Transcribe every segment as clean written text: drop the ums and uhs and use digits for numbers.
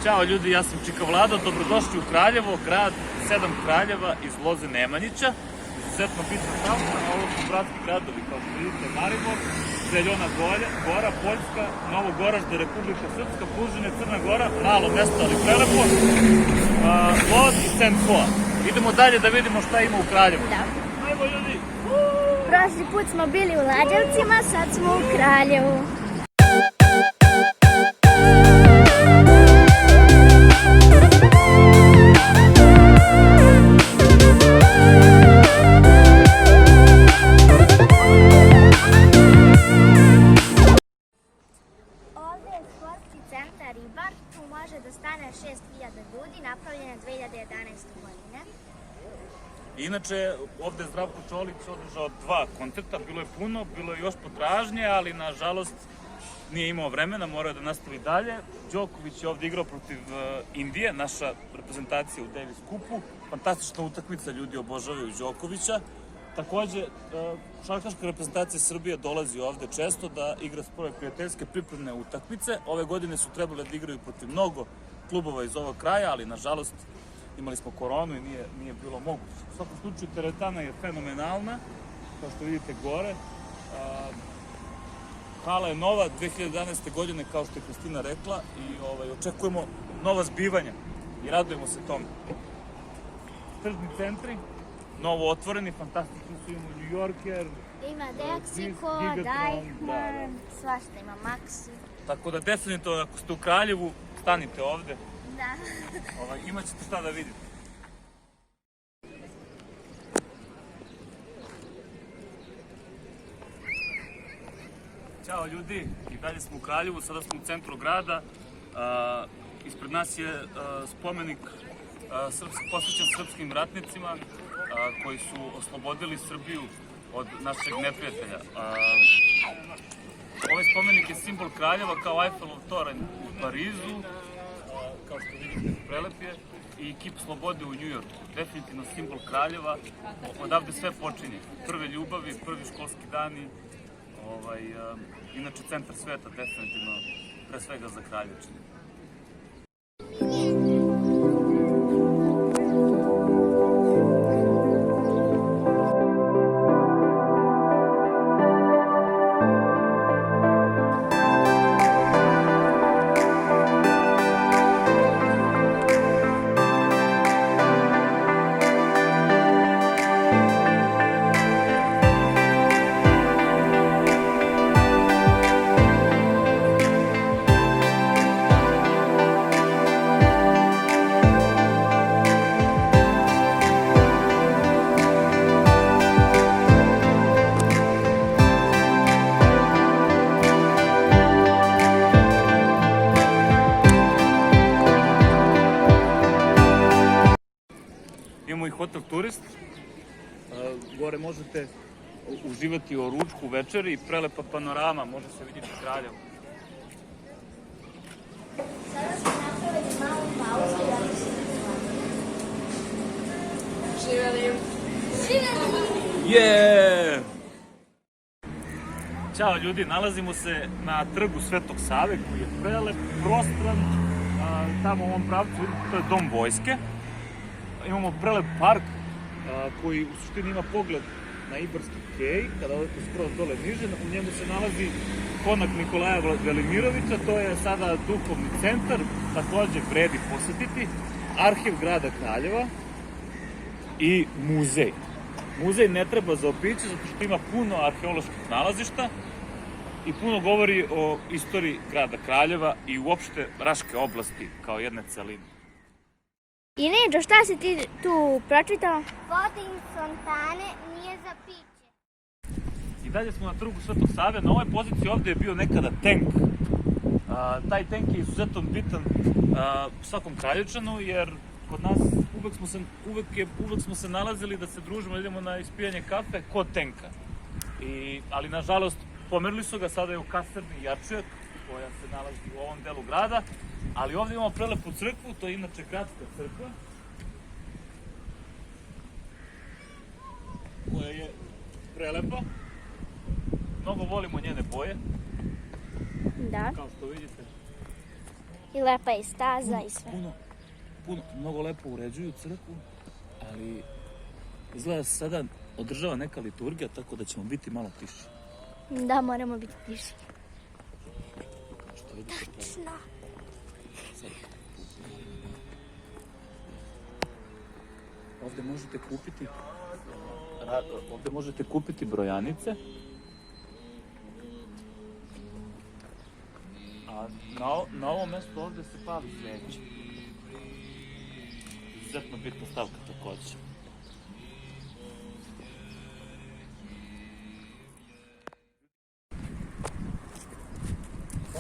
Ćao ljudi, ja sam Čika Vlado, dobrodošli u Kraljevo, grad 7 kraljeva iz Loze Nemanjića. Izuzetno bitna stavka, a ovo su bratski gradovi, kao što vidite, Maribor, Zeljona Gora, Poljska, Novogoražde, Republika Srpska, Plužine, Crna Gora, malo mesto, ali prelepo, Lod i Saint Foy. Idemo dalje da vidimo šta ima u Kraljevu. Da. Ajmo ljudi! Prošli put smo bili u Lađevcima, sad smo u Kraljevu. Ovdje je sportski centar Ribar, tu može da stane 6.000 ljudi, napravljen je 2011. godine. Inače, ovde je Zdravko Čolić održao 2 koncerta, bilo je puno, bilo je još potražnje, ali nažalost nije imao vremena, morao je da nastavi dalje. Đoković je ovde igrao protiv Indije, naša reprezentacija u Davis Cupu. Fantastična utakmica, ljudi obožavaju Đokovića. Takođe, šarkaška reprezentacija Srbije dolazi ovde često da igra svoje prijateljske pripremne utakmice. Ove godine su trebale da igraju protiv mnogo klubova iz ovog kraja, ali nažalost imali smo koronu i nije bilo moguće. U svakom slučaju, teretana je fenomenalna, kao što vidite gore. Hala je nova, 2011. godine, kao što je Kristina rekla, i očekujemo nova zbivanja i radujemo se tome. Tržni centri, novo otvoreni, fantastični su, imamo New Yorker, Ima Dexiko, Deichmann, svašta ima, Maxi. Tako da definitivno ako ste u Kraljevu, stanite ovde, Da. imat ćete šta da vidite. Ćao ljudi, i dalje smo u Kraljevu, sada smo u centru grada. Ispred nas je spomenik posvećen srpskim ratnicima koji su oslobodili Srbiju od našeg neprijatelja. Ovaj spomenik je simbol Kraljeva kao Eiffelov toranj u Parizu, kao što vidite, prelep je, i kip slobode u Njujorku. Definitivno simbol Kraljeva, odavde sve počinje. Prve ljubavi, prvi školski dani, inače centar sveta, definitivno, pre svega za Kraljevčine. Imamo i hotel Turist, gore možete uživati o ručku, večeri i prelepa panorama, može se vidjeti Kraljevo. Sada smo napravili malu pauzu i da se živeli. Je! Ćao ljudi, nalazimo se na trgu Svetog Save koji je prelep, prostran, tamo u ovom pravcu vidite, to je Dom vojske. Imamo prelep park koji u suštini ima pogled na Ibarski kej, kada odete skroz dole niže, u njemu se nalazi konak Nikolaja Velimirovića, to je sada duhovni centar, takođe vredi posetiti, arhiv grada Kraljeva i muzej. Muzej ne treba zaobići zato što ima puno arheoloških nalazišta i puno govori o istoriji grada Kraljeva i uopšte Raške oblasti kao jedne celine. I Neđo, šta si ti tu pročitao? Voda iz fontane nije za piće. I dalje smo na trgu Svetog Save. Na ovoj poziciji ovde je bio nekada tenk. Taj tenk je izuzetno bitan svakom Kraljevčanu, jer kod nas uvek smo se nalazili da se družimo, da idemo na ispijanje kafe kod tenka. Ali nažalost pomerili su ga, sada je u kasarni Jačijak, koja se nalazi u ovom delu grada. Ali ovde imamo prelepu crkvu, to je inače gradska crkva, koja je prelepa. Mnogo volimo njene boje, Da. kao što vidite. I lepa je staza i sve. Mnogo lepo uređuju crkvu, ali izgleda se sada održava neka liturgija, tako da ćemo biti malo tiši. Da, moramo biti tiši. Što je Tačno. Ovdje možete kupiti brojanice. A na ovom mjestu ovdje se pali sveće. Izuzetno bitna stavka također.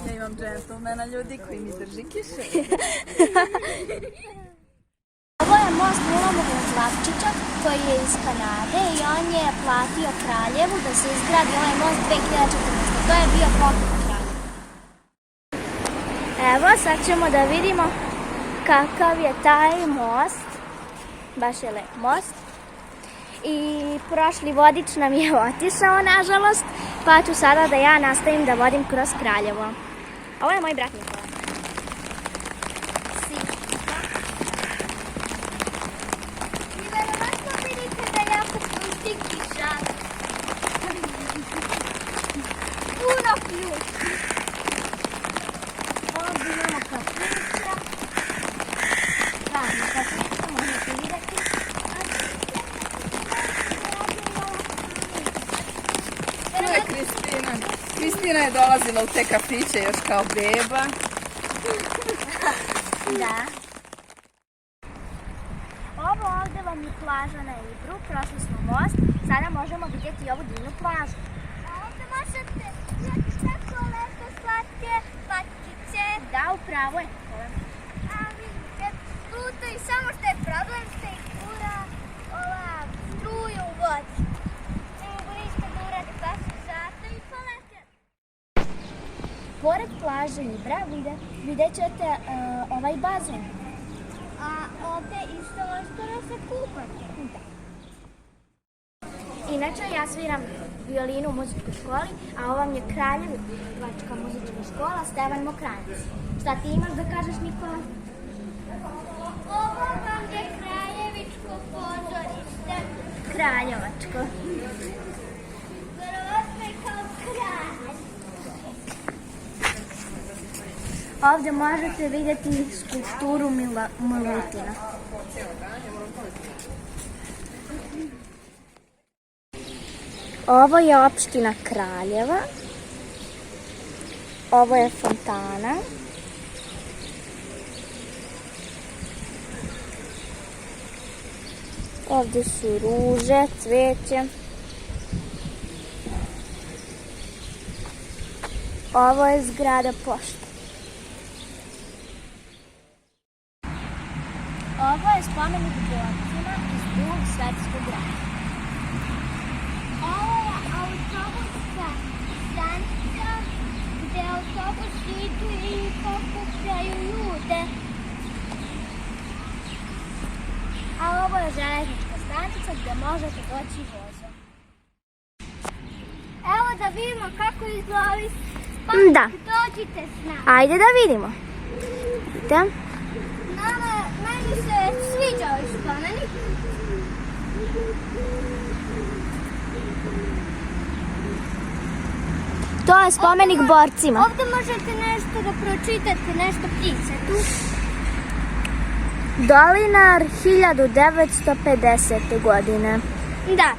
Ja imam džentlmena, ljudi, koji mi drži kiše. Ovo je most Milomira Slavčića koji je iz Kanade i on je platio Kraljevu da se izgradi ovaj most 2014. To je bio pokret Kraljevu. Evo, sad ćemo da vidimo kakav je taj most. Baš je lep most. I prošli vodič nam je otišao, nažalost, pa ću sada da ja nastavim da vodim kroz Kraljevo. Ovo je moj brat Nikola. I verovatno vidite da je jako pusti kiša. Puno pljuski. Ovdje imamo kafića. Pravi kafića, možete vidjeti. Tu je Kristina. Kristina je dolazila u te kafiće još kao beba. Da. Ovo ovdje vam je plaža na Ibru, prošli smo most, sada možemo vidjeti ovu divnu plažu. A ovdje možete vidjeti tako lepo slatke patkice. Da, upravo je. A vidite, tu i samo što je problem što je kura ova struja u vodi. Ne mogu ništa da uradi baš zato i polete. Pored plaže Ibra vidjet ćete ovaj bazen. A ovdje isto možete se kupati. Da. Inače, ja sviram violinu u muzičkoj školi, a ovo vam je Kraljevačka muzička škola Stevan Mokranjac. Šta ti imaš da kažeš, Nikola? Ovo vam je Kraljevičko pozorište. Kraljevačko. Verovatno je kao kralj. Ovdje možete vidjeti skulpturu Milutina. Ovo je opština Kraljeva. Ovo je fontana. Ovdje su ruže, cvijeće. Ovo je zgrada pošte. Ovo je spomenik borcima iz Drugog svjetskog rata. Ovo je autobuska stanica gdje autobusi idu i pokupljaju ljude. A ovo je železnička stanica gdje možete doći vozom. Evo da vidimo kako izgleda ovi spomenik. Da. Dođite s nama. Ajde da vidimo. Vidite? Meni se sviđa ovaj spomenik. To je spomenik borcima. Ovdje možete nešto da pročitate, nešto pisati. Dolinar 1950. godine. Da.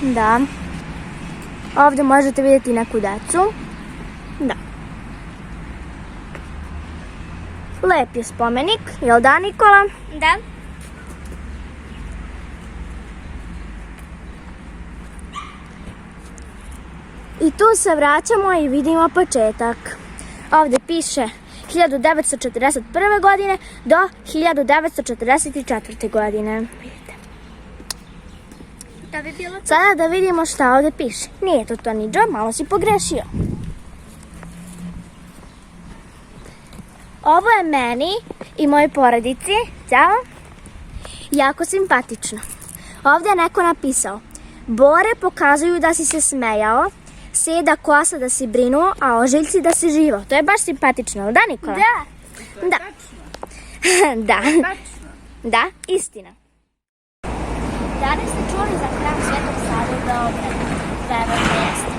Da. Ovdje možete vidjeti neku decu. Da. Lep je spomenik, jel da, Nikola? Da. I tu se vraćamo i vidimo početak. Ovdje piše 1941. godine do 1944. godine. Vidite. Da bi bilo to? Sada da vidimo šta ovdje piše. Nije to niđo, malo si pogrešio. Ovo je meni i mojoj porodici, ćao, jako simpatično. Ovdje je neko napisao: Bore pokazuju da si se smejao, Seda kosa da si brinuo, a ožiljci da si živo. To je baš simpatično, da Nikola? Da. Da. Da, istina. Da li ste čuli za hram Svetog Save u Beogradu? Verovatno jeste.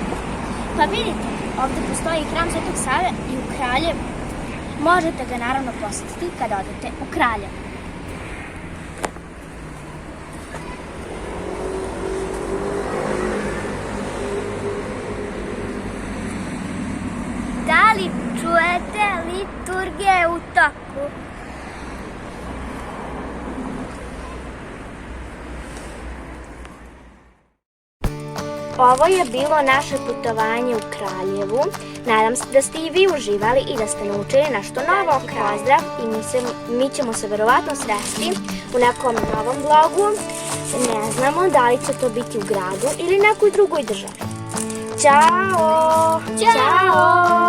Pa vidite, ovdje postoji hram Svetog Save i u Kraljevu. Možete ga naravno posjetiti kada odete u Kraljevo. Da li čujete liturgije u toku? Ovo je bilo naše putovanje u Kraljevu. Nadam se da ste i vi uživali i da ste naučili nešto novo. Pozdrav i mi ćemo se verovatno sresti u nekom novom vlogu. Ne znamo da li će to biti u gradu ili nekoj drugoj državi. Ćao! Ćao!